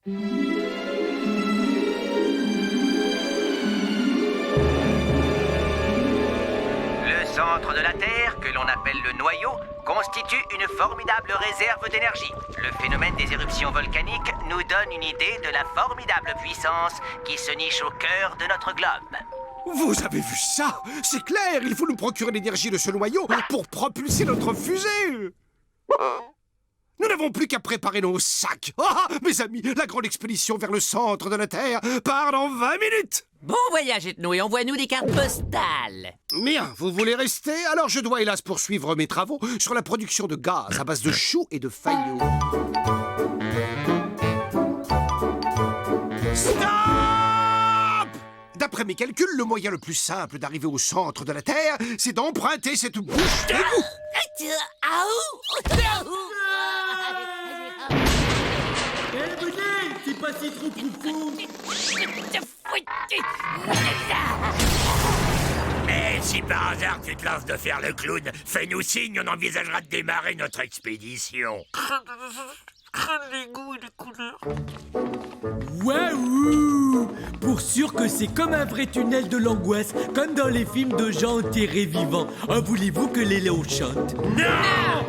Le centre de la Terre, que l'on appelle le noyau, constitue une formidable réserve d'énergie. Le phénomène des éruptions volcaniques nous donne une idée de la formidable puissance qui se niche au cœur de notre globe. Vous avez vu ça? C'est clair, il faut nous procurer l'énergie de ce noyau pour propulser notre fusée. Nous n'avons plus qu'à préparer nos sacs. Ah, mes amis, la grande expédition vers le centre de la Terre part dans 20 minutes. Bon voyage, Ethno, et envoie-nous des cartes postales. Bien, vous voulez rester? Alors je dois hélas poursuivre mes travaux sur la production de gaz à base de choux et de faillots. Stop! D'après mes calculs, le moyen le plus simple d'arriver au centre de la Terre, c'est d'emprunter cette bouche d'égout. C'est pas si trop fou. Eh, si par hasard tu te lances de faire le clown, fais-nous signe, on envisagera de démarrer notre expédition. Les goûts et les couleurs. Waouh! Pour sûr que c'est comme un vrai tunnel de l'angoisse, comme dans les films de gens enterrés vivants. Ah, voulez-vous que les léos chantent? Non!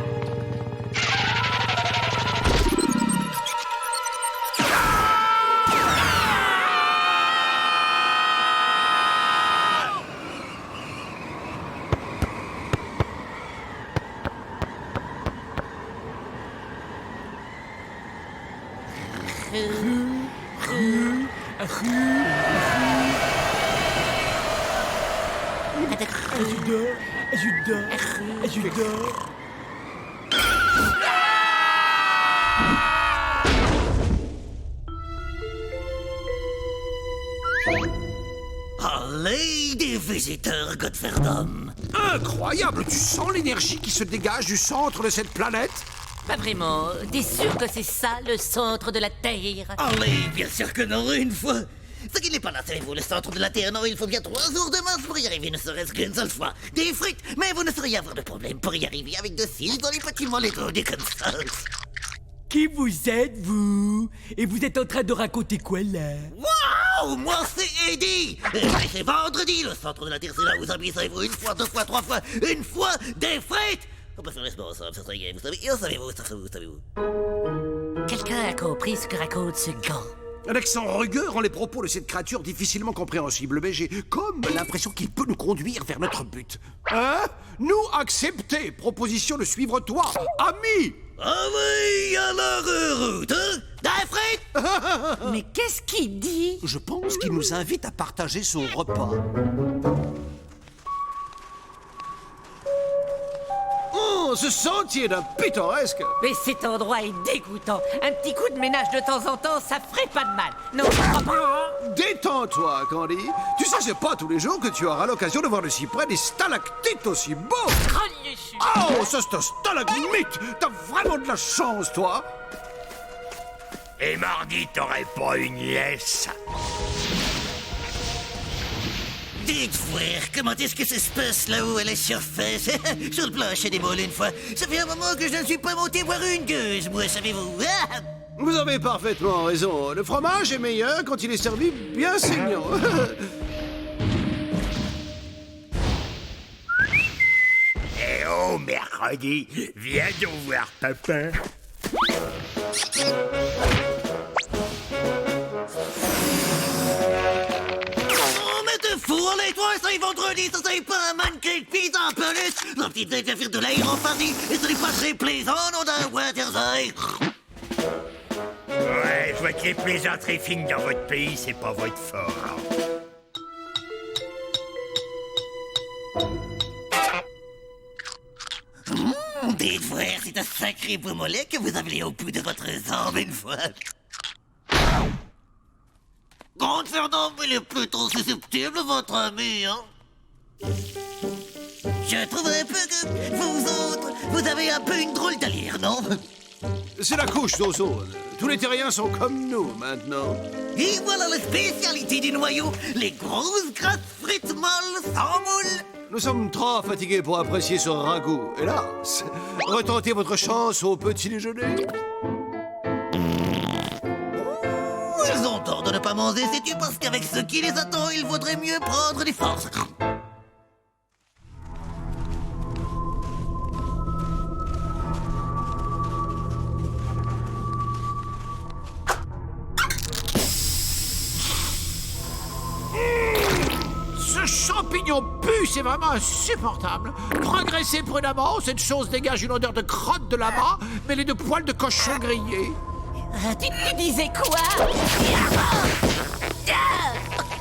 Allez, des visiteurs, Godferdam. Incroyable, tu sens l'énergie qui se dégage du centre de cette planète? Pas vraiment. T'es sûr que c'est ça, le centre de la Terre? Allez, bien sûr que non, une fois. Ce qui n'est pas là, savez-vous, le centre de la Terre, non, il faut bien 3 jours de marche pour y arriver, ne serait-ce qu'une seule fois. Des frites, mais vous ne sauriez avoir de problème pour y arriver avec de cils dans les petits mollets des Kansas. Qui vous êtes, vous? Et vous êtes en train de raconter quoi, là? Waouh, moi c'est Eddie. C'est vendredi, le centre de la Terre, c'est là où vous habitez, savez-vous, une fois, 2 fois, 3 fois, une fois, des frites. On peut faire responsable, ça serait gay, vous savez-vous. Quelqu'un a compris ce que raconte ce gars? Un accent rugueux rend les propos de cette créature difficilement compréhensibles, mais j'ai comme l'impression qu'il peut nous conduire vers notre but. Hein? Nous accepter, proposition de suivre toi, ami! Ah oui, alors route, hein? Des frites. Mais qu'est-ce qu'il dit? Je pense qu'il nous invite à partager son repas. Oh, ce sentier d'un pittoresque! Mais cet endroit est dégoûtant. Un petit coup de ménage de temps en temps, ça ferait pas de mal. Non, je crois pas. Détends-toi, Candy. Tu sais, c'est pas tous les jours que tu auras l'occasion de voir de si près des stalactites aussi beaux. Oh, ça c'est un stalagmite! T'as vraiment de la chance, toi! Et mardi, t'aurais pas une laisse. Dites, frère, comment est-ce que ça se passe là-haut à la surface? Sur le plancher des moules une fois. Ça fait un moment que je ne suis pas monté voir une gueuse, moi, savez-vous? Ah! Vous avez parfaitement raison. Le fromage est meilleur quand il est servi bien saignant. Eh oh, mercredi, viens donc voir papa. Fou, allez, toi, c'est vendredi, ça c'est pas un mannequin de pizza en peluche. La petite tête va faire de l'air en famille, et ce n'est pas très plaisant, non, d'un Waterside. Ouais, je vois que les plaisanteries fines dans votre pays, c'est pas votre fort. Dites, frère, c'est un sacré beau mollet que vous avez au bout de votre jambe une fois. Grande Fernand, il est plutôt susceptible, votre ami, hein? Je trouve un peu que vous autres, vous avez un peu une drôle d'allure, non? C'est la couche d'ozone. Tous les terriens sont comme nous, maintenant. Et voilà la spécialité du noyau, les grosses grasses frites molles sans moule. Nous sommes trop fatigués pour apprécier ce ragoût. Hélas, retentez votre chance au petit déjeuner. manger, sais-tu, parce qu'avec ce qui les attend, il vaudrait mieux prendre des forces. Ce champignon pue, c'est vraiment insupportable. Progressez prudemment, cette chose dégage une odeur de crotte de lama, mêlée de poils de cochon grillés. Tu disais quoi?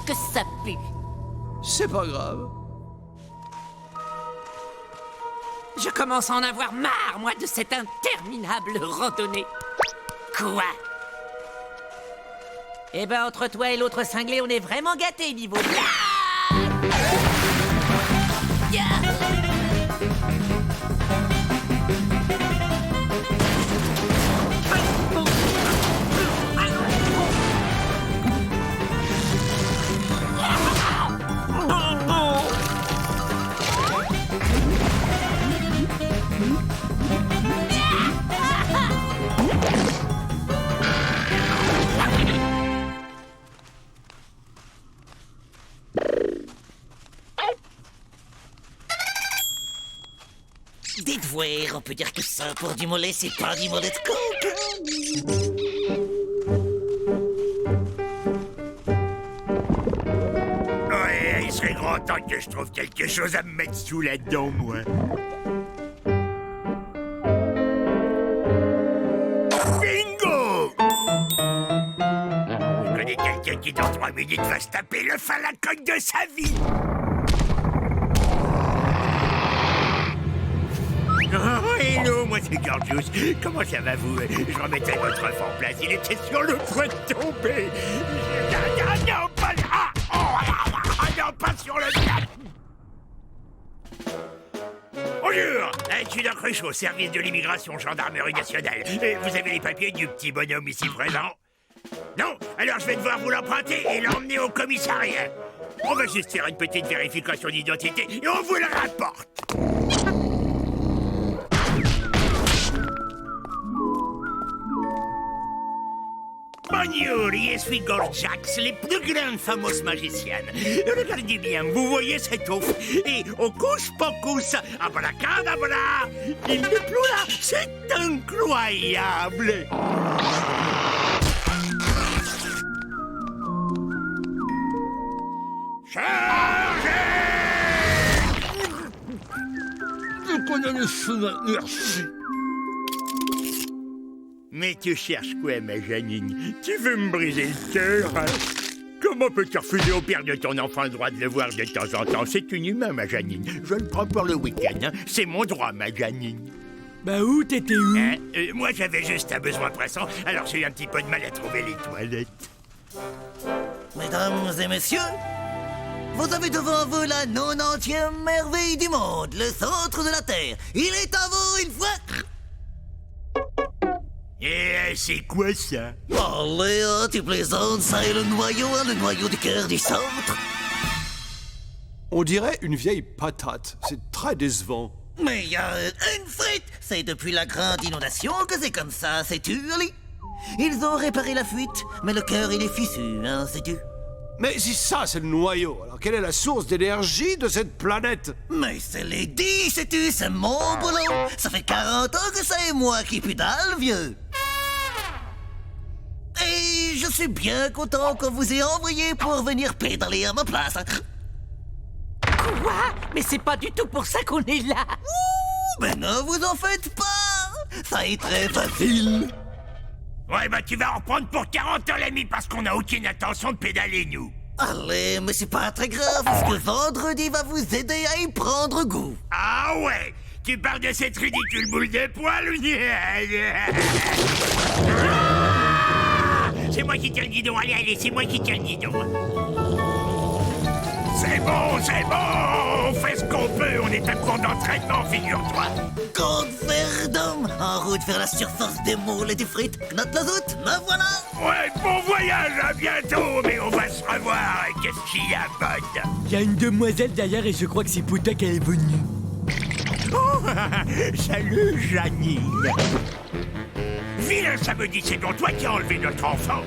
Que ça pue. C'est pas grave. Je commence à en avoir marre, moi, de cette interminable randonnée. Quoi? Eh ben, entre toi et l'autre cinglé, on est vraiment gâtés niveau... Dites voir, on peut dire que ça, pour du mollet, c'est pas du mollet de coq. Ouais, il serait grand temps que je trouve quelque chose à me mettre sous la dent, moi. Bingo! Je connais quelqu'un qui, dans 3 minutes, va se taper le fin à la coque de sa vie. Oh, hello, moi c'est Gorgius. Comment ça va, vous? Je remettais votre œuf en place. Il était sur le point de tomber. Ah, non, pas là! Non, pas sur le cap! Bonjour! Je suis d'un Cruchot, service de l'immigration, gendarmerie nationale. Vous avez les papiers du petit bonhomme ici présent? Non? Alors je vais devoir vous l'emprunter et l'emmener au commissariat. On va juste faire une petite vérification d'identité et on vous le rapporte. Bonjour, je suis Gorjax, les plus grandes fameuses magiciennes. Regardez bien, vous voyez cette ouf? Et au couche pocus, abracadabra, il n'est plus là, c'est incroyable. Chargez! Je connais le chemin, merci. Mais tu cherches quoi, ma Janine? Tu veux me briser le cœur, hein? Comment peux-tu refuser au père de ton enfant le droit de le voir de temps en temps? C'est une humain, ma Janine. Je le prends pour le week-end, hein? C'est mon droit, ma Janine. Bah où t'étais où? Hein? Moi, j'avais juste un besoin pressant, alors j'ai eu un petit peu de mal à trouver les toilettes. Mesdames et messieurs, vous avez devant vous la 90e merveille du monde, le centre de la Terre. Il est à vous une fois... Et c'est quoi ça? Allez, tu plaisantes, ça est le noyau du cœur du centre. On dirait une vieille patate. C'est très décevant. Mais il y a une frite. C'est depuis la grande inondation que c'est comme ça, sais-tu, Ali? Ils ont réparé la fuite, mais le cœur il est fissu, hein, sais-tu? Mais si ça, c'est le noyau, alors quelle est la source d'énergie de cette planète? Mais c'est les dit, sais-tu, c'est mon boulot. Ça fait 40 ans que c'est moi qui pédale, vieux. Et je suis bien content qu'on vous ait envoyé pour venir pédaler à ma place. Quoi? Mais c'est pas du tout pour ça qu'on est là. Ouh, mais ne vous en faites pas. Ça est très facile. Ouais, bah tu vas en reprendre pour 40 ans, l'ami, parce qu'on n'a aucune intention de pédaler, nous. Allez, mais c'est pas très grave, parce que vendredi va vous aider à y prendre goût. Ah ouais? Tu parles de cette ridicule boule de poil? C'est moi qui tiens le guidon, allez, c'est moi qui tiens le guidon. C'est bon, on fait ce qu'on peut, on est à court d'entraînement, figure-toi. Code Verdun, en route vers la surface des moules et des frites. Knote la zoute, me voilà. Ouais, bon voyage, à bientôt, mais on va se revoir, qu'est-ce qu'il y a, Bud? Il y a une demoiselle derrière et je crois que c'est pour toi qu'elle est venue. Oh, salut, Janine. Vilain samedi, c'est donc toi qui as enlevé notre enfant.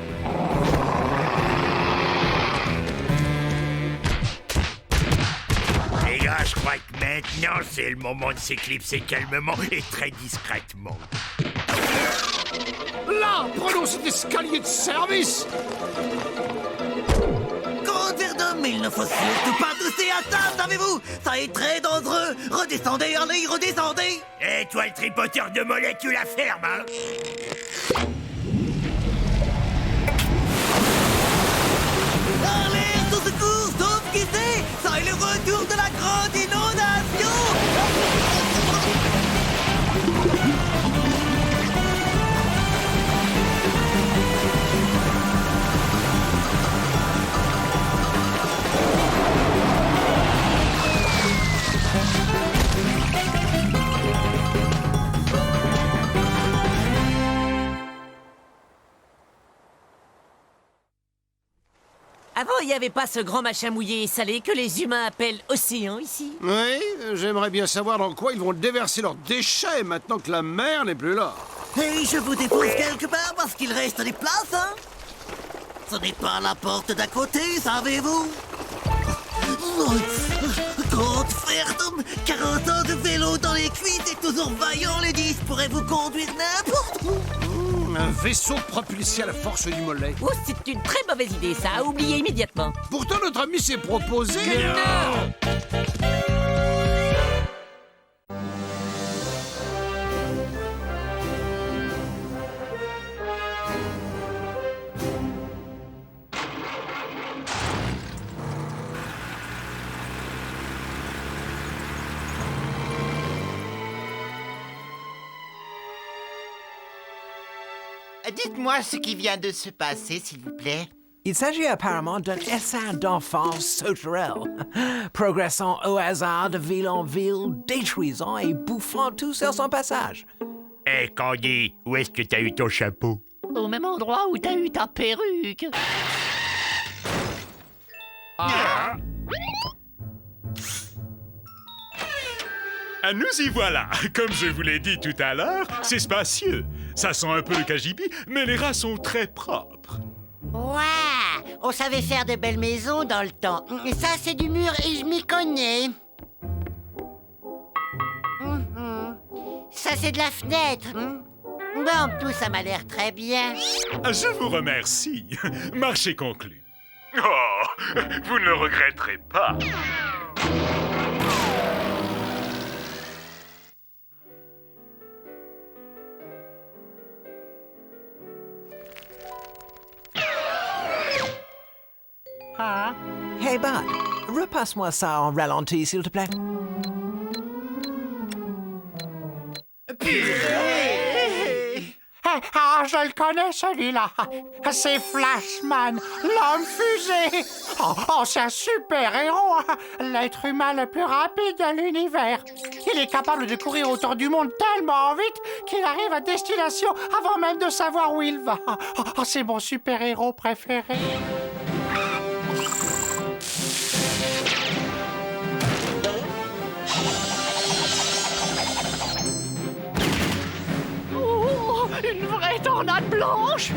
je crois que maintenant, c'est le moment de s'éclipser calmement et très discrètement. Là, prenons cet escalier de service. Grand Verdun, mais il ne faut surtout pas tousser à table, savez-vous? Ça est très dangereux. Redescendez, allez, redescendez. Et toi, le tripoteur de mollet, tu la fermes, hein? Allez, au secours, sauf qui sait. Ça est le retour de la grande inondation. Avant, il n'y avait pas ce grand machin mouillé et salé que les humains appellent océan ici. Oui, j'aimerais bien savoir dans quoi ils vont déverser leurs déchets maintenant que la mer n'est plus là. Et je vous dépose quelque part parce qu'il reste des places, hein? Ce n'est pas la porte d'à côté, savez-vous? Grande Fertum, 40 ans de vélo dans les cuisses et toujours vaillant, les 10 pourraient vous conduire n'importe où. Un vaisseau propulsé à la force du mollet. Oh, c'est une très mauvaise idée, ça, à oublier immédiatement. Pourtant, notre ami s'est proposé... Dites-moi ce qui vient de se passer, s'il vous plaît. Il s'agit apparemment d'un essaim d'enfants sauterelles, progressant au hasard de ville en ville, détruisant et bouffant tout sur son passage. Hé, Candy, où est-ce que t'as eu ton chapeau? Au même endroit où t'as eu ta perruque. Ah, nous y voilà. Comme je vous l'ai dit tout à l'heure, c'est spacieux. Ça sent un peu le cagibi, mais les rats sont très propres. Ouais, on savait faire de belles maisons dans le temps. Ça, c'est du mur et je m'y connais. Ça, c'est de la fenêtre. Bon, tout ça m'a l'air très bien. Je vous remercie. Marché conclu. Oh, vous ne le regretterez pas. Hey Bart, repasse-moi ça en ralenti, s'il te plaît. Ah, je le connais, celui-là. C'est Flashman, l'homme fusée. Oh, c'est un super-héros. L'être humain le plus rapide de l'univers. Il est capable de courir autour du monde tellement vite qu'il arrive à destination avant même de savoir où il va. Oh, c'est mon super-héros préféré. Une vraie tornade blanche.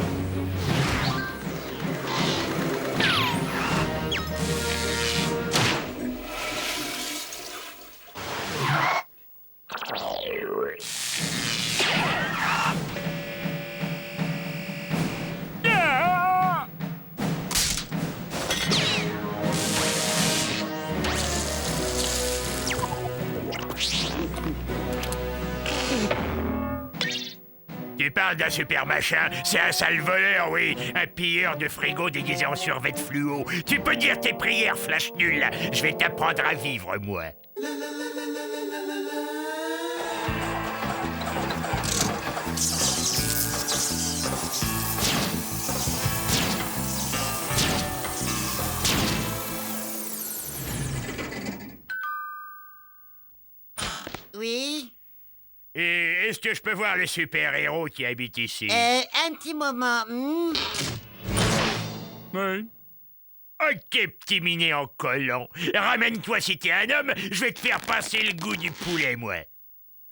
Tu parles d'un super machin, c'est un sale voleur, oui. Un pilleur de frigo déguisé en survêt fluo. Tu peux dire tes prières, Flash nul. Je vais t'apprendre à vivre, moi. Oui? Et est-ce que je peux voir le super-héros qui habite ici? Un petit moment. Oui. Ok, petit minet en collant. Ramène-toi si t'es un homme, je vais te faire passer le goût du poulet, moi.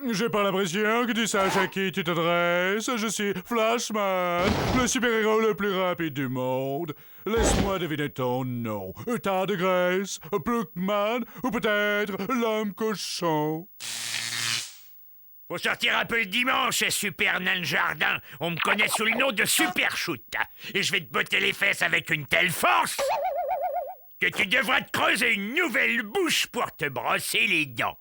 J'ai pas l'impression que tu saches à qui tu t'adresses. Je suis Flashman, le super-héros le plus rapide du monde. Laisse-moi deviner ton nom. Tas de graisse, Plukman ou peut-être l'homme cochon. Faut sortir un peu le dimanche, Super Nain Jardin. On me connaît sous le nom de Super Shoot. Et je vais te botter les fesses avec une telle force que tu devras te creuser une nouvelle bouche pour te brosser les dents.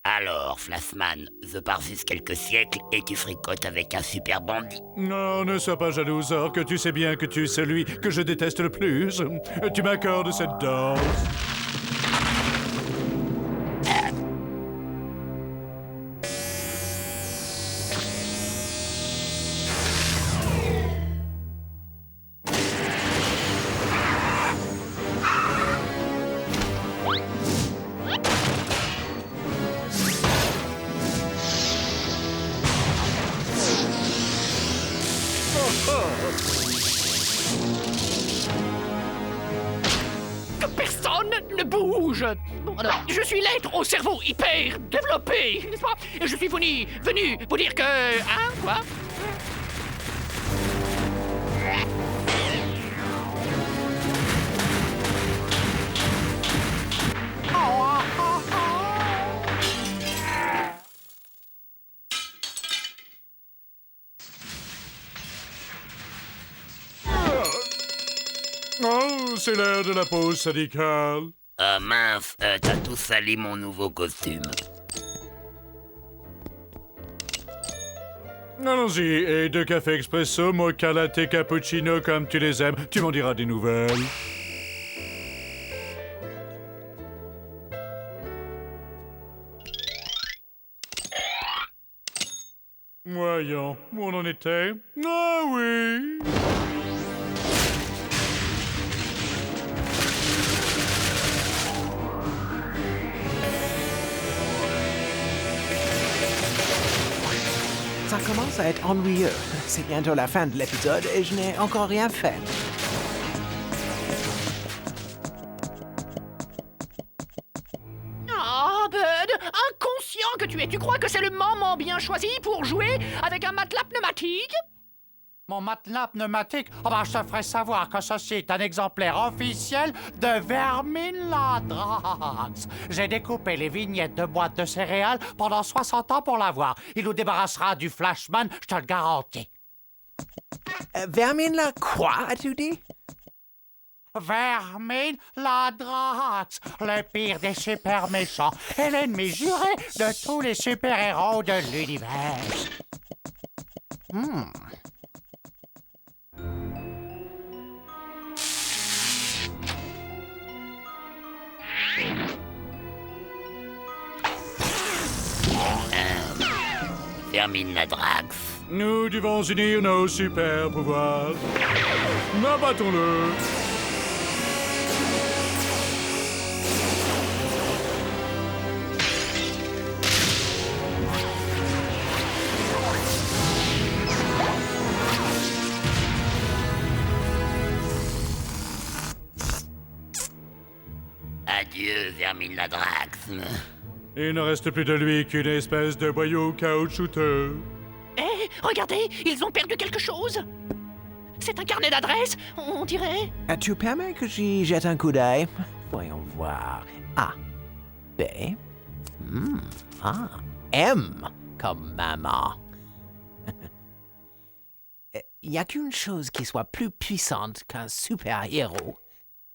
Alors, Flashman, je pars juste quelques siècles et tu fricotes avec un super bandit. Non, ne sois pas jalouse, or que tu sais bien que tu es celui que je déteste le plus. Tu m'accordes cette danse. Que personne ne bouge. Bon, alors, je suis l'être au cerveau hyper développé, n'est-ce pas? Et je suis venu vous dire que... Hein, quoi? Oh, c'est l'heure de la pause syndicale. Ah mince, t'as tout sali mon nouveau costume. Allons-y, et 2 cafés expresso, mocha latte cappuccino comme tu les aimes. Tu m'en diras des nouvelles. Voyons, où on en était? Ah oui! Ça commence à être ennuyeux. C'est bientôt la fin de l'épisode et je n'ai encore rien fait. Ah, Bud, inconscient que tu es, tu crois que c'est le moment bien choisi pour jouer avec un matelas pneumatique? Mon matelas pneumatique, oh ben, je te ferai savoir que ceci est un exemplaire officiel de Vermine Ladrax. J'ai découpé les vignettes de boîtes de céréales pendant 60 ans pour l'avoir. Il nous débarrassera du Flashman, je te le garantis. Vermine la quoi, as-tu dit? Vermine Ladrax, le pire des super méchants et l'ennemi juré de tous les super-héros de l'univers. Vermine Ladrax. Nous devons unir nos super pouvoirs. Abattons-le. Adieu, Vermine Ladrax. Il ne reste plus de lui qu'une espèce de boyau caoutchouteux. Eh, regardez, ils ont perdu quelque chose. C'est un carnet d'adresses, on dirait. Tu permets que j'y jette un coup d'œil? Voyons voir. A. B. A. M. Comme maman. Il n'y a qu'une chose qui soit plus puissante qu'un super-héros.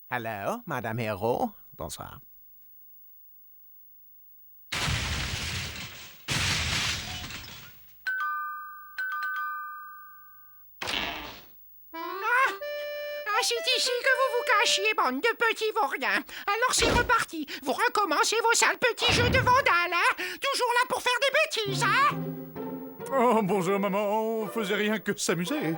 Allô, Madame Héros? Bonsoir. C'est ici que vous vous cachiez, bande de petits vauriens. Alors c'est reparti. Vous recommencez vos sales petits jeux de vandales, hein? Toujours là pour faire des bêtises, hein? Oh, bonjour maman, on faisait rien que s'amuser.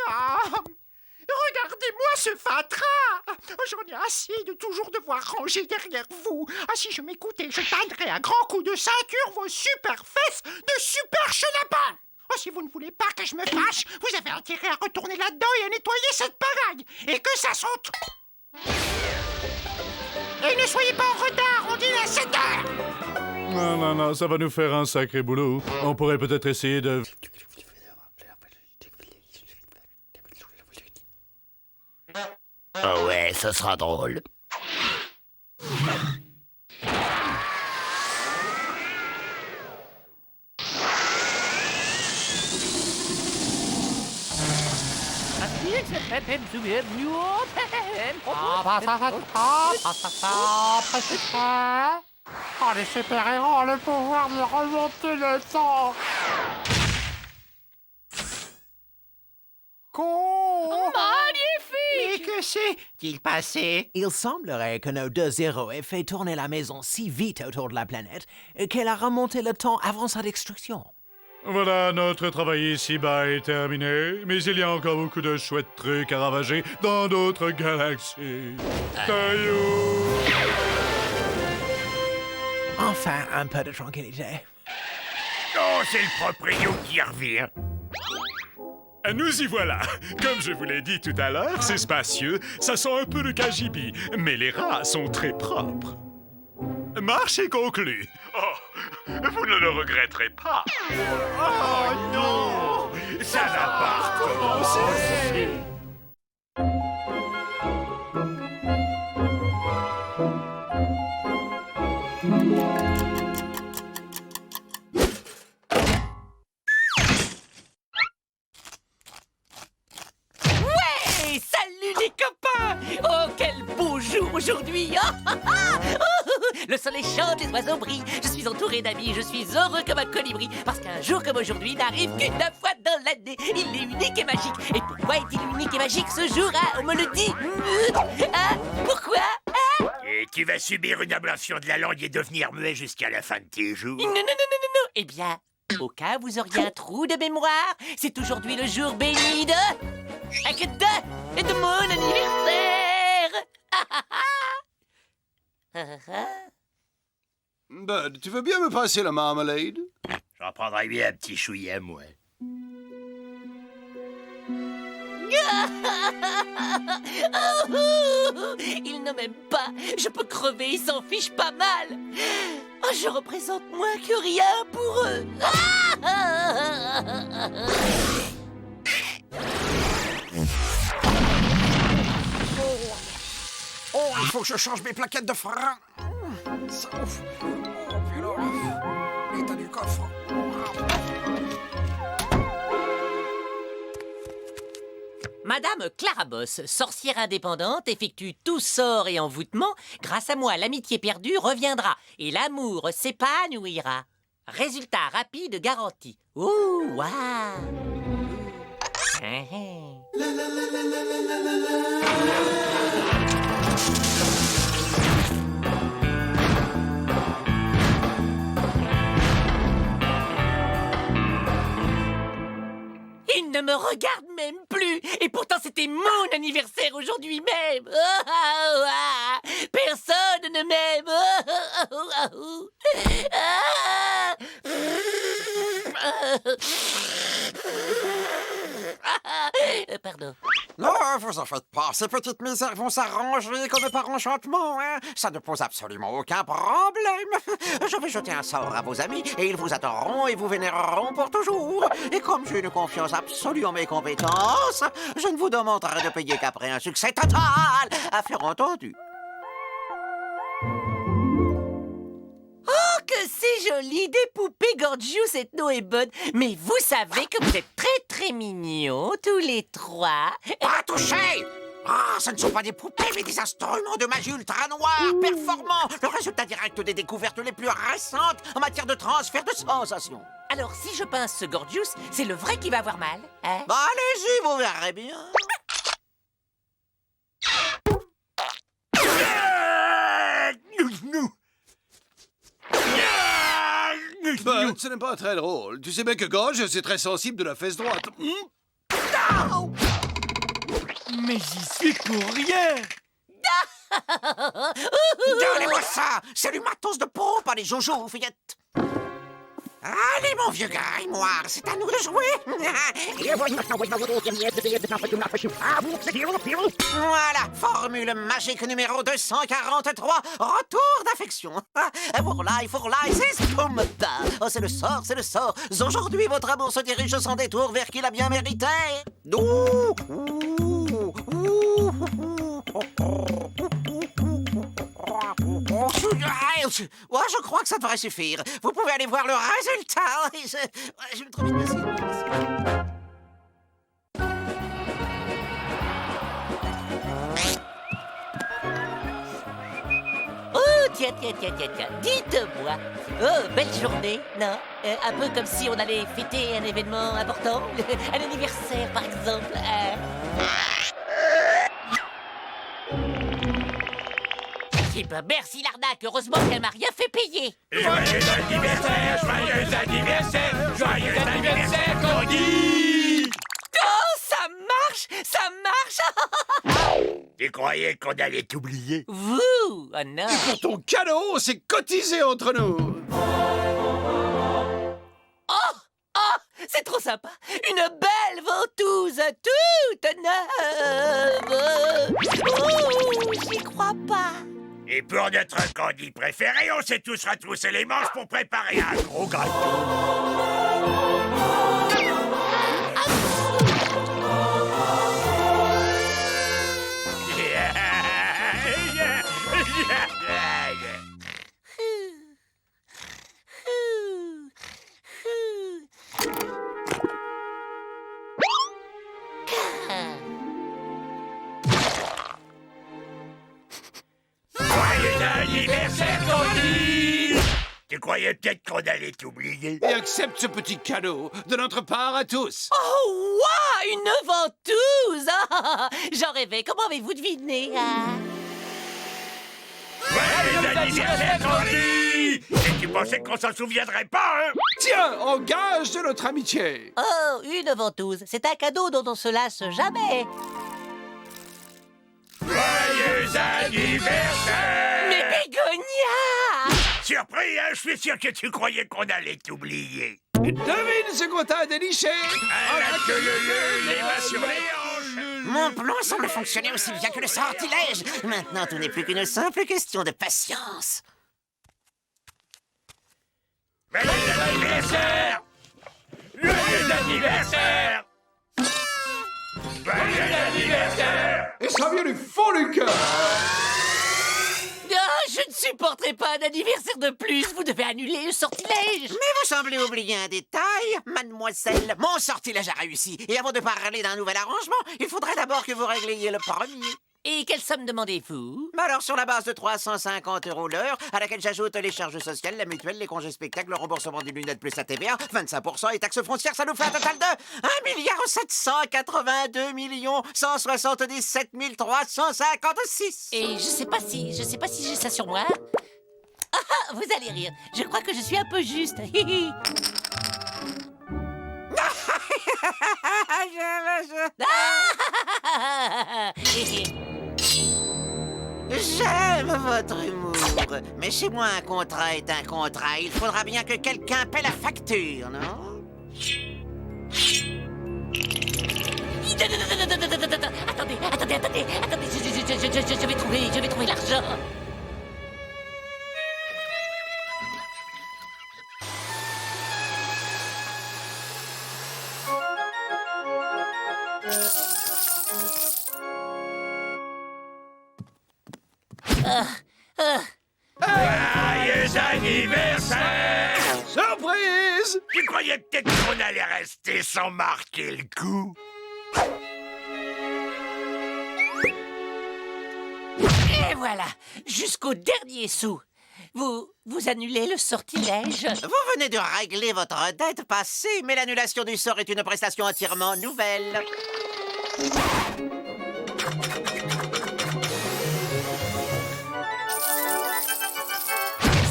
Ah, regardez-moi ce fatras! J'en ai assez de toujours devoir ranger derrière vous. Ah, si je m'écoutais, je tannerais à grands coups de ceinture vos super fesses de super chenapans! Oh, si vous ne voulez pas que je me fâche, vous avez intérêt à retourner là-dedans et à nettoyer cette pagaille. Et que ça saute. Et ne soyez pas en retard, on dit à 7 heures. Non, non, non, ça va nous faire un sacré boulot. On pourrait peut-être essayer de... Ah ouais, ça sera drôle. Oh, les super-héros ont le pouvoir de remonter le temps. Mais que s'est-il passé? Il semblerait que nos deux héros aient fait tourner la maison si vite autour de la planète qu'elle a remonté le temps avant sa destruction. Voilà, notre travail ici-bas est terminé, mais il y a encore beaucoup de chouettes trucs à ravager dans d'autres galaxies. Taillou! Enfin, un peu de tranquillité. Oh, c'est le proprio qui revient. Nous y voilà. Comme je vous l'ai dit tout à l'heure, c'est spacieux, ça sent un peu le KGB, mais les rats sont très propres. Marche est conclue. Oh, vous ne le regretterez pas. Oh non! Ça n'a pas recommencé! Ouais! Salut les copains! Oh, quel beau jour aujourd'hui! Le soleil chante, les oiseaux brillent. Je suis entouré d'amis, je suis heureux comme un colibri. Parce qu'un jour comme aujourd'hui n'arrive qu'une fois dans l'année. Il est unique et magique. Et pourquoi est-il unique et magique ce jour, hein? On me le dit. Hein? Pourquoi? Hein? Et tu vas subir une ablation de la langue et devenir muet jusqu'à la fin de tes jours. Non, non, non, non, non, non. Eh bien, au cas où vous auriez un trou de mémoire, c'est aujourd'hui le jour béni de mon anniversaire. Bud, tu veux bien me passer la marmalade? J'en prendrais bien un petit chouillet, moi. Il ne m'aime pas. Je peux crever, il s'en fiche pas mal. Oh, je représente moins que rien pour eux. Oh, il faut que je change mes plaquettes de frein. Ça ouf. Oh, puis alors, l'état du coffre. Madame Clara Boss, sorcière indépendante, effectue tout sort et envoûtement. Grâce à moi, l'amitié perdue reviendra et l'amour s'épanouira. Résultat rapide garanti. Ouh, waouh! Il ne me regarde même plus. Et pourtant, c'était mon anniversaire aujourd'hui même. Personne ne m'aime. Pardon. Non, vous en faites pas. Ces petites misères vont s'arranger comme par enchantement, hein. Ça ne pose absolument aucun problème. Je vais jeter un sort à vos amis et ils vous adoreront et vous vénéreront pour toujours. Et comme j'ai une confiance absolue en mes compétences, je ne vous demanderai de payer qu'après un succès total. Affaire entendue. Oh, que c'est joli, des poupées Gorgeous, Ethno et Bud. Mais vous savez que vous êtes très très mignons, tous les trois. Pas touché! Ah, ce ne sont pas des poupées, mais des instruments de magie ultra noirs, performants, le résultat direct des découvertes les plus récentes en matière de transfert de sensations. Alors, si je pince ce Gorgeous, c'est le vrai qui va avoir mal, hein? Bah, allez-y, vous verrez bien. Bud, ce n'est pas très drôle. Tu sais bien que Gorge, c'est très sensible de la fesse droite. Mais j'y suis pour rien. Donnez-moi ça! C'est du matos de pro, pas des jojo, fillettes! Allez, mon vieux grimoire, c'est à nous de jouer! Voilà, formule magique numéro 243, retour d'affection. Pour life, c'est Spumta. Oh, c'est le sort. Aujourd'hui, votre amour se dirige sans détour vers qui l'a bien mérité. Ouais, je crois que ça devrait suffire. Vous pouvez aller voir le résultat. Je me trouve merci. Oh, tiens. Dites-moi. Oh, belle journée, non? Un peu comme si on allait fêter un événement important. Un anniversaire, par exemple. Eh ben, merci l'arnaque, heureusement qu'elle m'a rien fait payer. Joyeux anniversaire, Candy! Oh, ça marche. Tu croyais qu'on allait t'oublier? Vous? Oh non. Et pour ton cadeau, c'est cotisé entre nous. Oh, c'est trop sympa. Une belle ventouse toute neuve. Oh, j'y crois pas. Et pour notre Candy préféré, on s'est tous retroussé les manches pour préparer un gros gâteau. Anniversaire, Candy! Tu croyais peut-être qu'on allait t'oublier. Et accepte ce petit cadeau de notre part à tous. Oh, waouh, une ventouse. J'en rêvais. Comment avez-vous deviné? Joyeux anniversaire, Candy! Et tu pensais qu'on s'en souviendrait pas, hein? Tiens, en gage de notre amitié. Oh, une ventouse. C'est un cadeau dont on se lasse jamais. Joyeux anniversaire! Mais Bégonia! Surpris, hein? Je suis sûr que tu croyais qu'on allait t'oublier. Devine ce qu'on t'a déniché. Les mains sur les hanches! Mon plan semble fonctionner aussi bien que le sortilège. Maintenant, tout n'est plus qu'une simple question de patience. Joyeux anniversaire! Joyeux anniversaire! Joyeux anniversaire! Et ça vient du fond du cœur. Je ne supporterai pas un anniversaire de plus. Vous devez annuler le sortilège. Mais vous semblez oublier un détail, mademoiselle. Mon sortilège a réussi. Et avant de parler d'un nouvel arrangement, il faudrait d'abord que vous régliez le premier. Et quelle somme demandez-vous? Alors, sur la base de 350 € l'heure, à laquelle j'ajoute les charges sociales, la mutuelle, les congés spectacles, le remboursement des lunettes plus la TVA, 25% et taxes foncières, ça nous fait un total de 1 782 356. Et je sais pas si j'ai ça sur moi. Ah, vous allez rire. Je crois que je suis un peu juste. J'aime votre humour. Mais chez moi, un contrat est un contrat. Il faudra bien que quelqu'un paie la facture, non? Attendez. Je vais trouver l'argent. Joyeux anniversaire! Surprise! Tu croyais peut-être qu'on allait rester sans marquer le coup? Et voilà, jusqu'au dernier sou. Vous annulez le sortilège? Vous venez de régler votre dette passée, mais l'annulation du sort est une prestation entièrement nouvelle.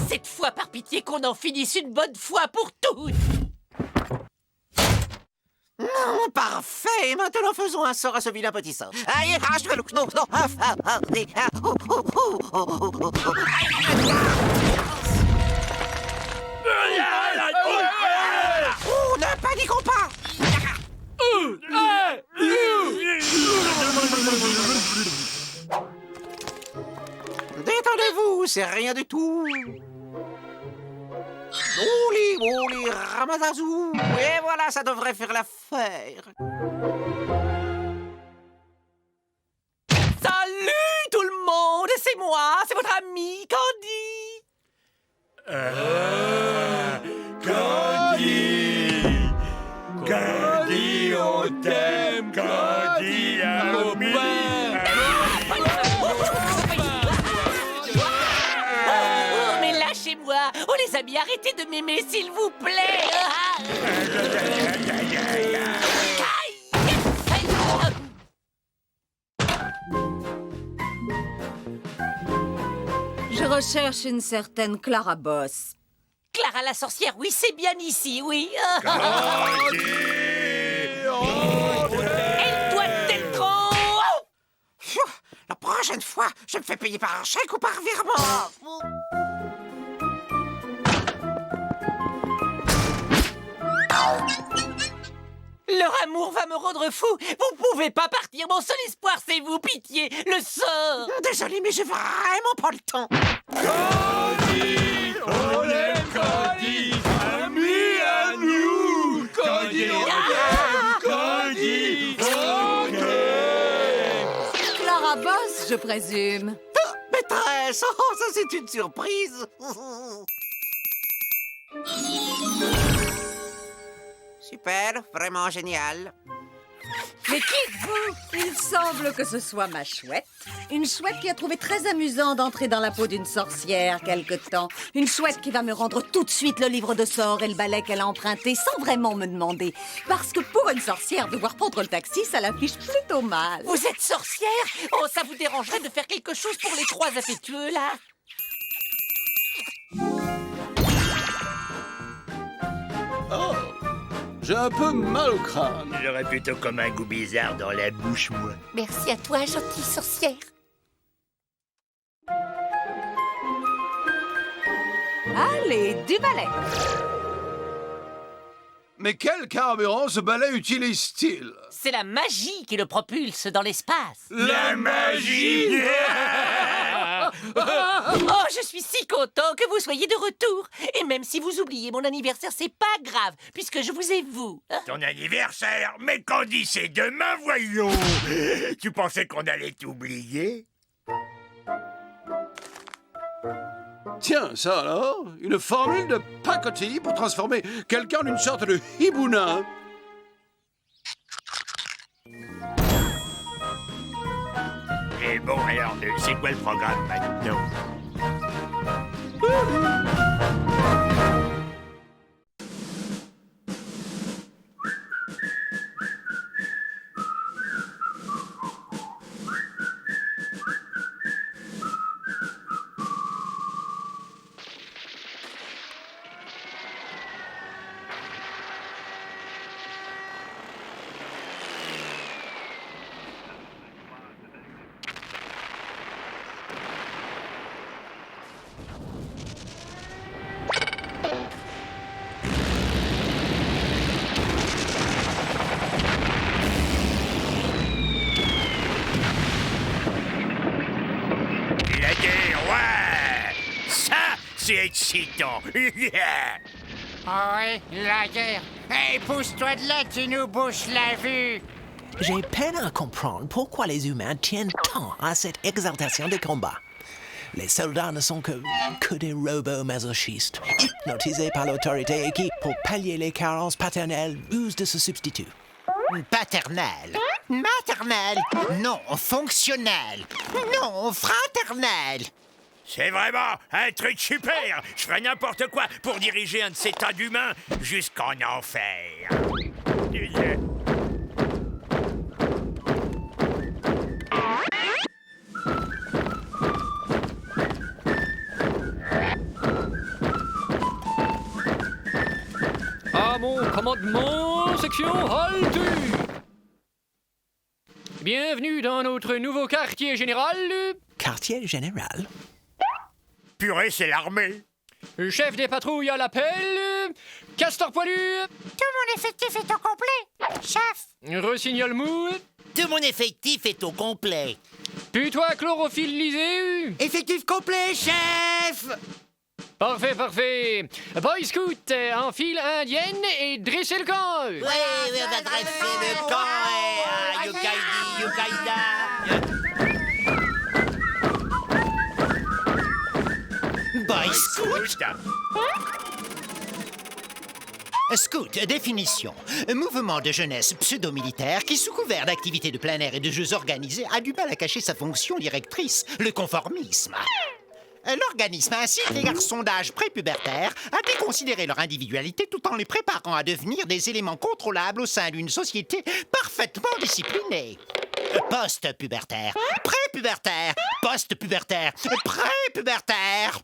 Cette fois, par pitié, qu'on en finisse une bonne fois pour toutes. Parfait. Maintenant, faisons un sort à ce vilain petit singe. Aïe, on n'a pas dit qu'on part. Détendez-vous, c'est rien du tout. Mouli, ramazazou. Et voilà, ça devrait faire l'affaire. Salut tout le monde, c'est moi, c'est votre ami Candy. Candy, on t'aime, Candy, ami. Oh, mais lâchez-moi. Oh les amis, arrêtez de m'aimer s'il vous plaît. Je recherche une certaine Clara Boss. Clara la sorcière, oui, c'est bien ici, oui. Elle doit être en... La prochaine fois, je me fais payer par un chèque ou par virement. Leur amour va me rendre fou. Vous pouvez pas partir. Mon seul espoir, c'est vous. Pitié, le sort. Désolé, mais j'ai vraiment pas le temps. Candy, on aime Candy, ami à nous. Candy, on aime Candy, Clara Boss, je présume. Maîtresse, oh, ça c'est une surprise. Super, vraiment génial. Mais qui êtes-vous? Il semble que ce soit ma chouette. Une chouette qui a trouvé très amusant d'entrer dans la peau d'une sorcière quelque temps. Une chouette qui va me rendre tout de suite le livre de sorts et le balai qu'elle a emprunté sans vraiment me demander. Parce que pour une sorcière, devoir prendre le taxi, ça l'affiche plutôt mal. Vous êtes sorcière? Oh, ça vous dérangerait de faire quelque chose pour les trois affectueux, là? Oh, j'ai un peu mal au crâne. J'aurais plutôt comme un goût bizarre dans la bouche, moi. Merci à toi, gentille sorcière. Allez, du balai. Mais quel carburant ce balai utilise-t-il? C'est la magie qui le propulse dans l'espace. La magie. Oh, je suis si content que vous soyez de retour. Et même si vous oubliez mon anniversaire, c'est pas grave, puisque je vous ai vous. Ton anniversaire? Mais Candy, c'est demain, voyons. Tu pensais qu'on allait t'oublier? Tiens, ça alors, une formule de pacotille pour transformer quelqu'un en une sorte de hibouna. Et bon, alors, c'est quoi le programme maintenant? C'est excitant. Oui, la guerre. Hey, pousse-toi de là, tu nous bouches la vue. J'ai peine à comprendre pourquoi les humains tiennent tant à cette exaltation des combats. Les soldats ne sont que des robots masochistes, hypnotisés par l'autorité et qui, pour pallier les carences paternelles, usent de ce substitut. Paternel. Maternel. Non, fonctionnel. Non, fraternel. C'est vraiment un truc super. Je ferais n'importe quoi pour diriger un de ces tas d'humains jusqu'en enfer. À mon commandement, Attention, section, halte! Bienvenue dans notre nouveau quartier général. Quartier général? Purée, c'est l'armée. Chef des patrouilles à l'appel. Castor poilu. Tout mon effectif est au complet. Chef. Rossignol mou. Tout mon effectif est au complet. Putois chlorophyllysé. Effectif complet, chef. Parfait, parfait. Boy Scout, en file indienne et dressez le camp. Oui, on va dresser le camp. Yukaidi, Yukaida. Boy Scout. Scout, définition. Mouvement de jeunesse pseudo-militaire qui, sous couvert d'activités de plein air et de jeux organisés, a du mal à cacher sa fonction directrice, le conformisme. L'organisme incite les garçons d'âge prépubértaire à déconsidérer leur individualité tout en les préparant à devenir des éléments contrôlables au sein d'une société parfaitement disciplinée. Post-pubertaire, prépubértaire, post-pubertaire, prépubértaire.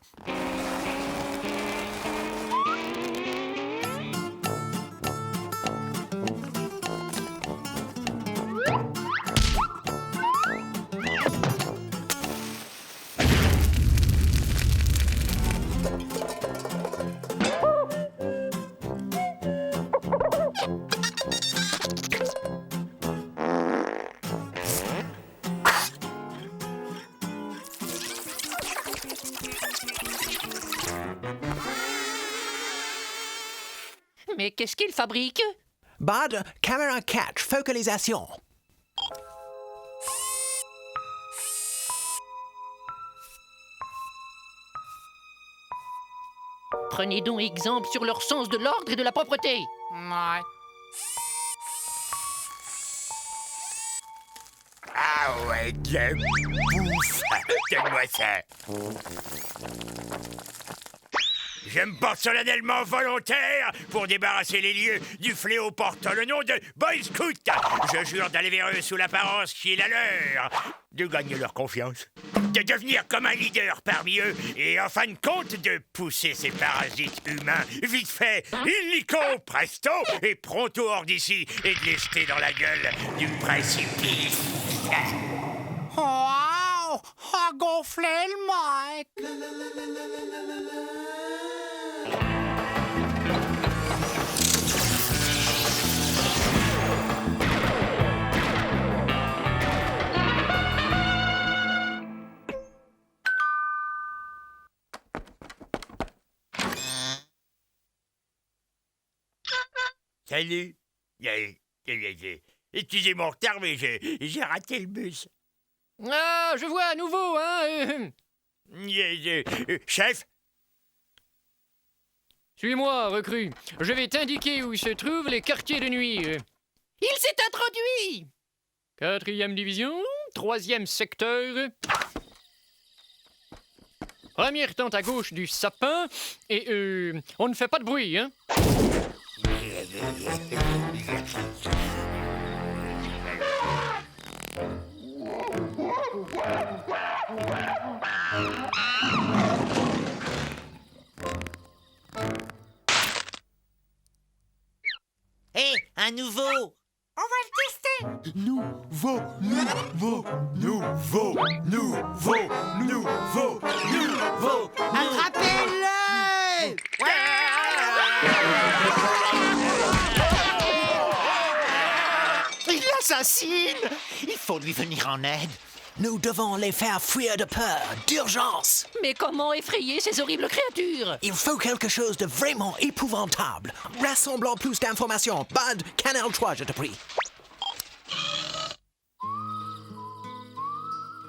Mais qu'est-ce qu'il fabrique? Bad, caméra catch, focalisation. Prenez donc exemple sur leur sens de l'ordre et de la propreté. Ouais. Ah ouais, de la bouffe. Donne-moi ça. Je me porte solennellement volontaire pour débarrasser les lieux du fléau portant le nom de Boy Scout. Je jure d'aller vers eux sous l'apparence qui est la leur, de gagner leur confiance, de devenir comme un leader parmi eux et en fin de compte de pousser ces parasites humains vite fait, illico presto et pronto hors d'ici et de les jeter dans la gueule du précipice. Wow! A gonflé le mic! Salut. Excusez mon retard, mais j'ai raté le bus. Ah, je vois à nouveau, hein. Chef? Suis-moi, recrue. Je vais t'indiquer où se trouvent les quartiers de nuit. Il s'est introduit! 4e division, 3e secteur. Première tente à gauche du sapin. Et on ne fait pas de bruit, hein. Hé, un nouveau! On va le tester! Nouveau. Attrapez-le! Il l'assassine! Il faut lui venir en aide. Nous devons les faire fuir de peur, d'urgence. Mais comment effrayer ces horribles créatures? Il faut quelque chose de vraiment épouvantable. Rassemblons plus d'informations. Bud, Canal 3, je te prie.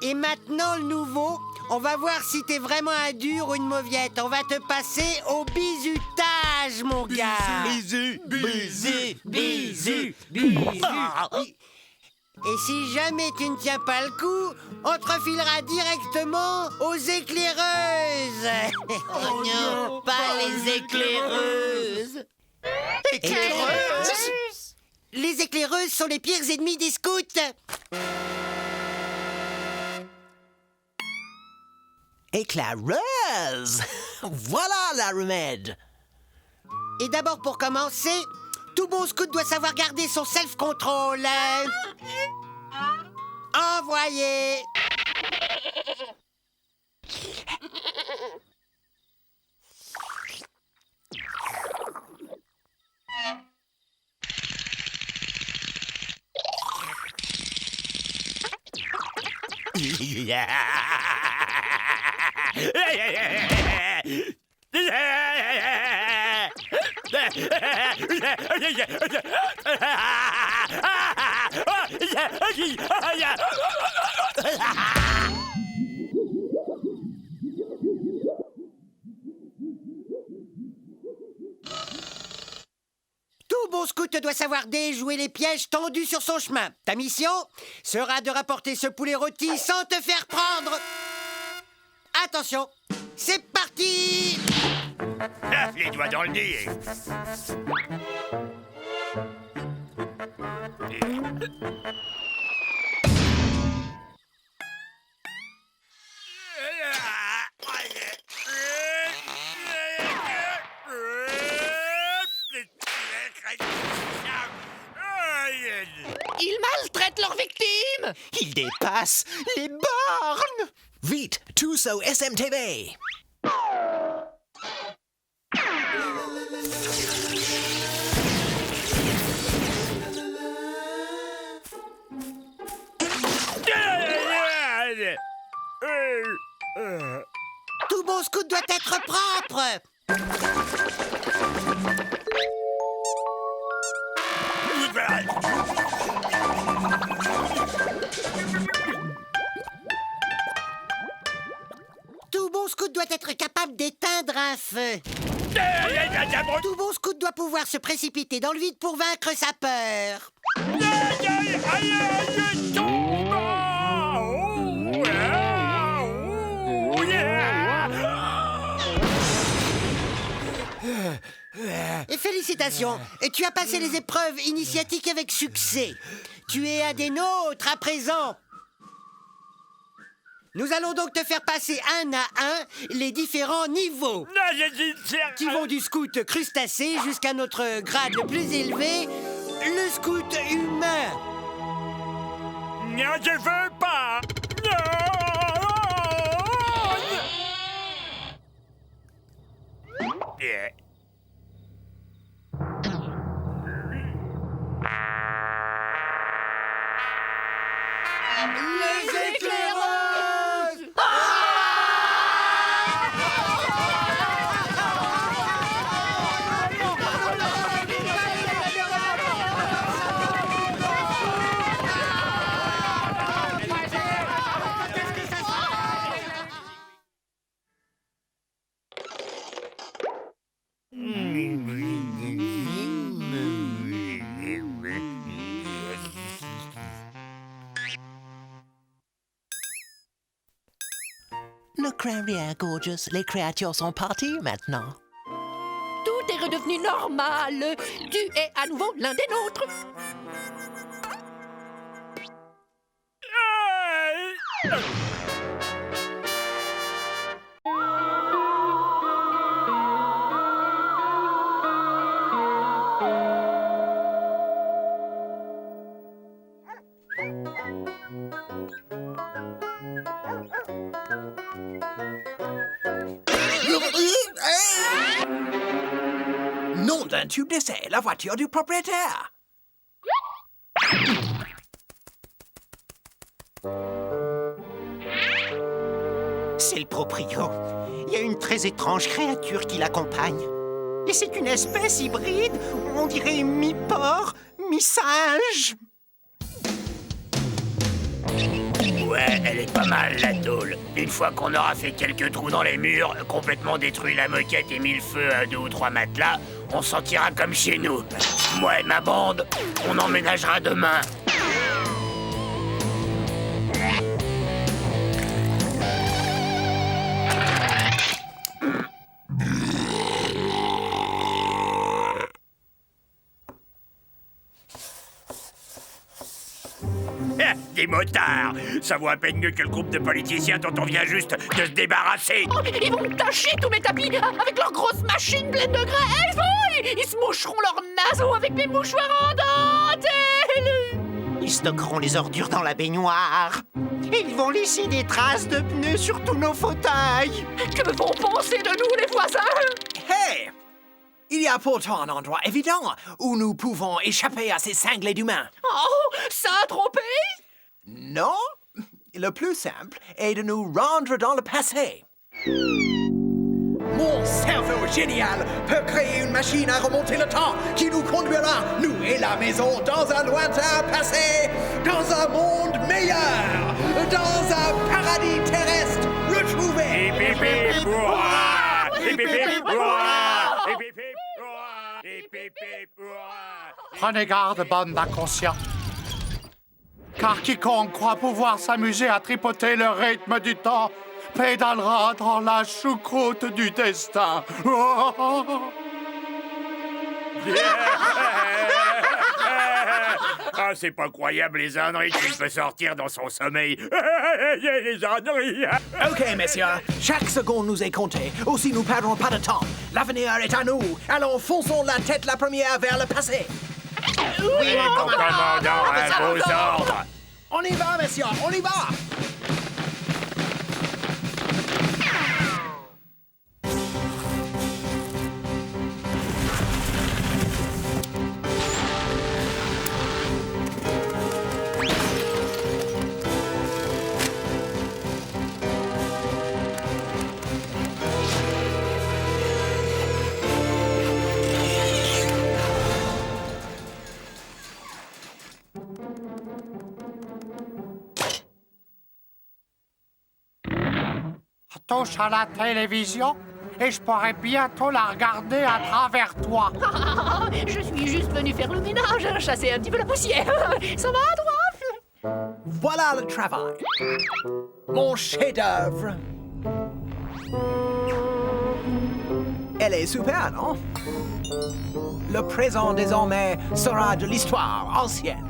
Et maintenant, le nouveau, on va voir si t'es vraiment un dur ou une mauviette. On va te passer au bisutage, mon gars. Et si jamais tu ne tiens pas le coup, on te refilera directement aux éclaireuses. Oh non, pas les éclaireuses. Éclaireuses? Les éclaireuses sont les pires ennemis des scouts. Éclaireuse. Voilà la remède. Et d'abord, pour commencer, Tout bon scout doit savoir garder son self-control. Envoyé. Tout bon scout doit savoir déjouer les pièges tendus sur son chemin. Ta mission sera de rapporter ce poulet rôti sans te faire prendre. Attention, c'est parti! Ah, les doigts dans le nez. Ils maltraitent leurs victimes! Ils dépassent les bornes. Vite, tous au SMTV. Tout bon scout doit être propre. Tout bon scout doit être capable d'éteindre un feu. Tout bon scout doit pouvoir se précipiter dans le vide pour vaincre sa peur. Et félicitations, et tu as passé les épreuves initiatiques avec succès. Tu es un des nôtres à présent. Nous allons donc te faire passer un à un les différents niveaux qui vont du scout crustacé jusqu'à notre grade le plus élevé, le scout humain. Non, je veux pas. Les éclaireuses! Le Clairière Gorgeous, les créatures sont parties maintenant. Tout est redevenu normal. Tu es à nouveau l'un des nôtres. Nom d'un tube d'essai, la voiture du propriétaire. C'est le proprio. Il y a une très étrange créature qui l'accompagne. Et c'est une espèce hybride, on dirait mi-porc, mi-singe. Ouais, elle est pas mal, la tôle. Une fois qu'on aura fait quelques trous dans les murs, complètement détruit la moquette et mis le feu à 2 ou 3 matelas, on s'en tirera comme chez nous. Moi et ma bande, on emménagera demain. Des motards! Ça vaut à peine mieux que le groupe de politiciens dont on vient juste de se débarrasser! Oh, ils vont tâcher tous mes tapis avec leurs grosses machines pleines de graisse. Ils se moucheront leurs naseaux avec mes mouchoirs en dentelle. Ils stockeront les ordures dans la baignoire. Et ils vont laisser des traces de pneus sur tous nos fauteuils. Que vont penser de nous, les voisins? Hey! Il y a pourtant un endroit évident où nous pouvons échapper à ces cinglés d'humains. Oh, Saint-Tropez? Non? Le plus simple est de nous rendre dans le passé. Mon cerveau génial peut créer une machine à remonter le temps qui nous conduira, nous et la maison, dans un lointain passé, dans un monde meilleur, dans un paradis terrestre retrouvé. Prenez garde, bande d'inconscients. Car quiconque croit pouvoir s'amuser à tripoter le rythme du temps pédalera dans la choucroute du destin. Ah, c'est pas croyable les âneries qu'il peut sortir dans son sommeil. Les âneries. Ok, messieurs, chaque seconde nous est comptée. Aussi, nous perdrons pas de temps. L'avenir est à nous. Alors, fonçons la tête la première vers le passé. Oui, mon commandant, à vos ordres. On y va, messieurs, on y va. Touche à la télévision et je pourrais bientôt la regarder à travers toi. Je suis juste venu faire le ménage, chasser un petit peu la poussière. Ça va, toi? Voilà le travail. Mon chef-d'œuvre. Elle est super, non? Le présent, désormais, sera de l'histoire ancienne.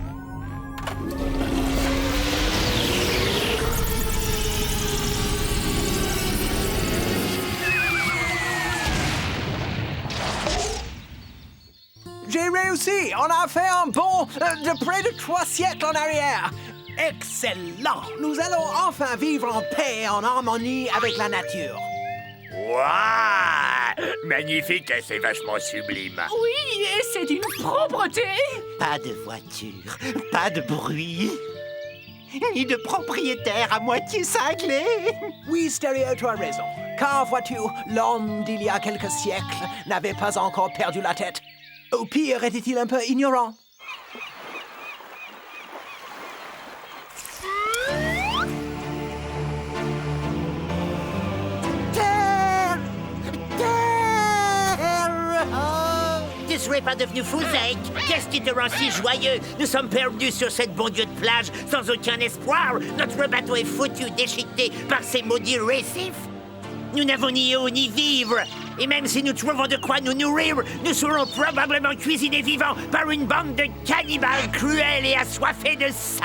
J'ai réussi! On a fait un bond de près de 3 siècles en arrière! Excellent! Nous allons enfin vivre en paix et en harmonie avec la nature. Waouh! Magnifique, c'est vachement sublime. Oui, et c'est d'une propreté. Pas de voiture, pas de bruit, ni de propriétaire à moitié cinglé. Oui, Stéréo, tu as raison. Car, vois-tu, l'homme d'il y a quelques siècles n'avait pas encore perdu la tête. Au pire, était-il un peu ignorant. Terre! Terre! Oh! Tu serais pas devenu fou, Zeke? Qu'est-ce qui te rend si joyeux? Nous sommes perdus sur cette bon Dieu de plage, sans aucun espoir. Notre bateau est foutu, déchiqueté par ces maudits récifs. Nous n'avons ni eau ni vivre. Et même si nous trouvons de quoi nous nourrir, nous serons probablement cuisinés vivants par une bande de cannibales cruels et assoiffés de sang.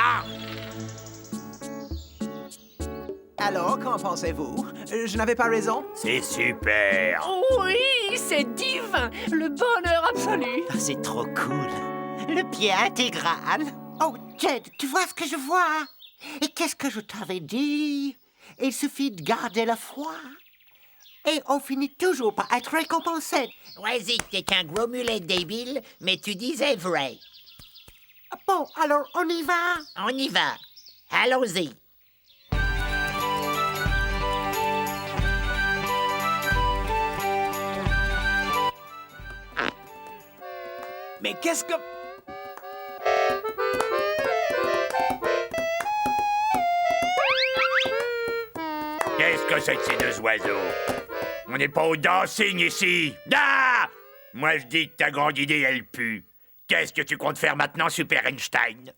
Alors, qu'en pensez-vous? Je n'avais pas raison? C'est super. Oui, c'est divin. Le bonheur absolu. Ah, c'est trop cool. Le pied intégral. Oh, Jed, tu vois ce que je vois? Et qu'est-ce que je t'avais dit? Il suffit de garder la foi. Et on finit toujours par être récompensé. Ouais, Zeke, t'es qu'un gros mulet débile, mais tu disais vrai. Bon, alors on y va? On y va. Allons-y. Mais qu'est-ce que... Qu'est-ce que c'est que ces deux oiseaux? On n'est pas au dancing ici. Ah! Moi, je dis que ta grande idée, elle pue. Qu'est-ce que tu comptes faire maintenant, Super Einstein?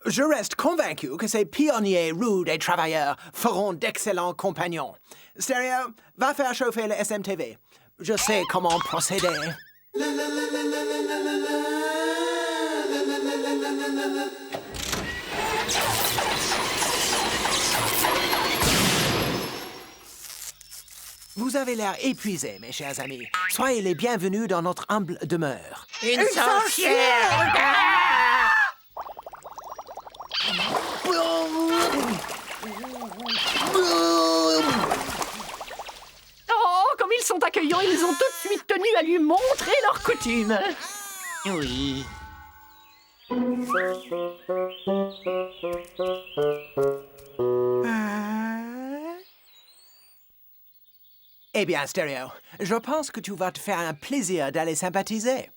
Je reste convaincu que ces pionniers rudes et travailleurs feront d'excellents compagnons. Stéréo, va faire chauffer le SMTV. Je sais comment procéder. Vous vous avez l'air épuisés, mes chers amis. Soyez les bienvenus dans notre humble demeure. Une sorcière! Oh, comme ils sont accueillants, ils ont tout de suite tenu à lui montrer leurs coutumes. Oui. Eh bien, Stéréo, je pense que tu vas te faire un plaisir d'aller sympathiser.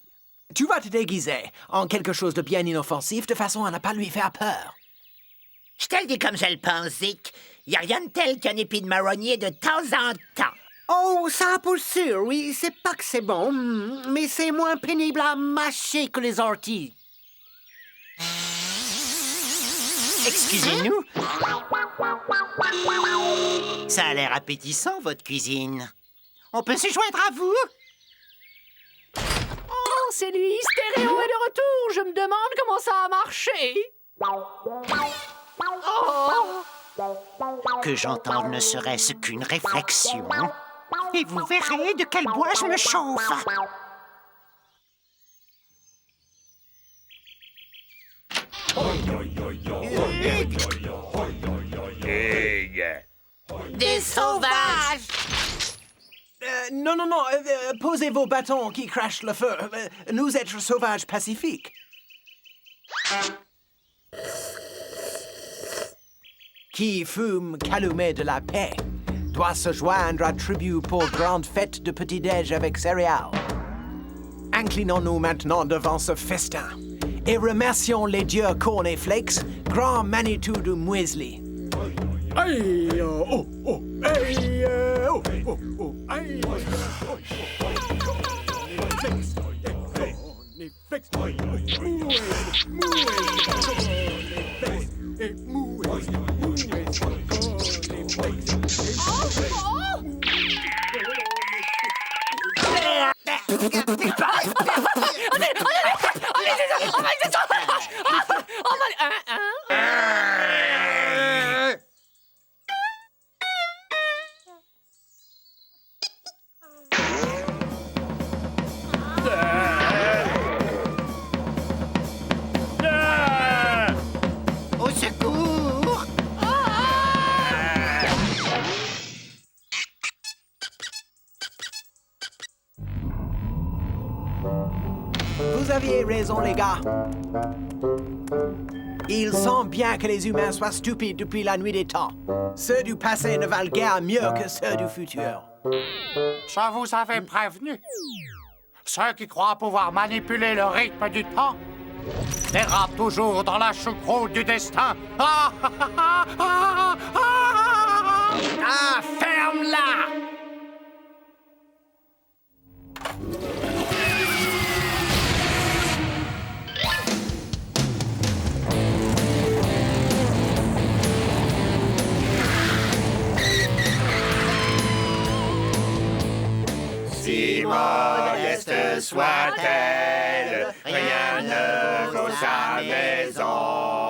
Tu vas te déguiser en quelque chose de bien inoffensif de façon à ne pas lui faire peur. Je te le dis comme je le pense, Zic. Y a rien de tel qu'un épi de marronnier de temps en temps. Oh, ça pour sûr, oui, c'est pas que c'est bon, mais c'est moins pénible à mâcher que les orties. Excusez-nous. Ça a l'air appétissant, votre cuisine. On peut se joindre à vous? Oh, c'est lui, Stéréo est de retour. Je me demande comment ça a marché. Oh. Que j'entende ne serait-ce qu'une réflexion. Et vous verrez de quel bois je me chauffe. Des sauvages! Non, posez vos bâtons qui crachent le feu. Nous êtres sauvages pacifiques. Qui fume calumet de la paix doit se joindre à tribu pour grande fête de petit-déj avec céréales. Inclinons-nous maintenant devant ce festin et remercions les dieux Cornflakes, grand Manitou du muesli. Aïe, oh, oh, aïe, oh, oh, oh, aïe, Au secours! Vous aviez raison, les gars. Il semble bien que les humains soient stupides depuis la nuit des temps. Ceux du passé ne valent guère mieux que ceux du futur. Je vous avais prévenu. Ceux qui croient pouvoir manipuler le rythme du temps dérapent toujours dans la choucroute du destin. Ah, ferme-la! Si modeste soit-elle, rien ne vaut sa maison.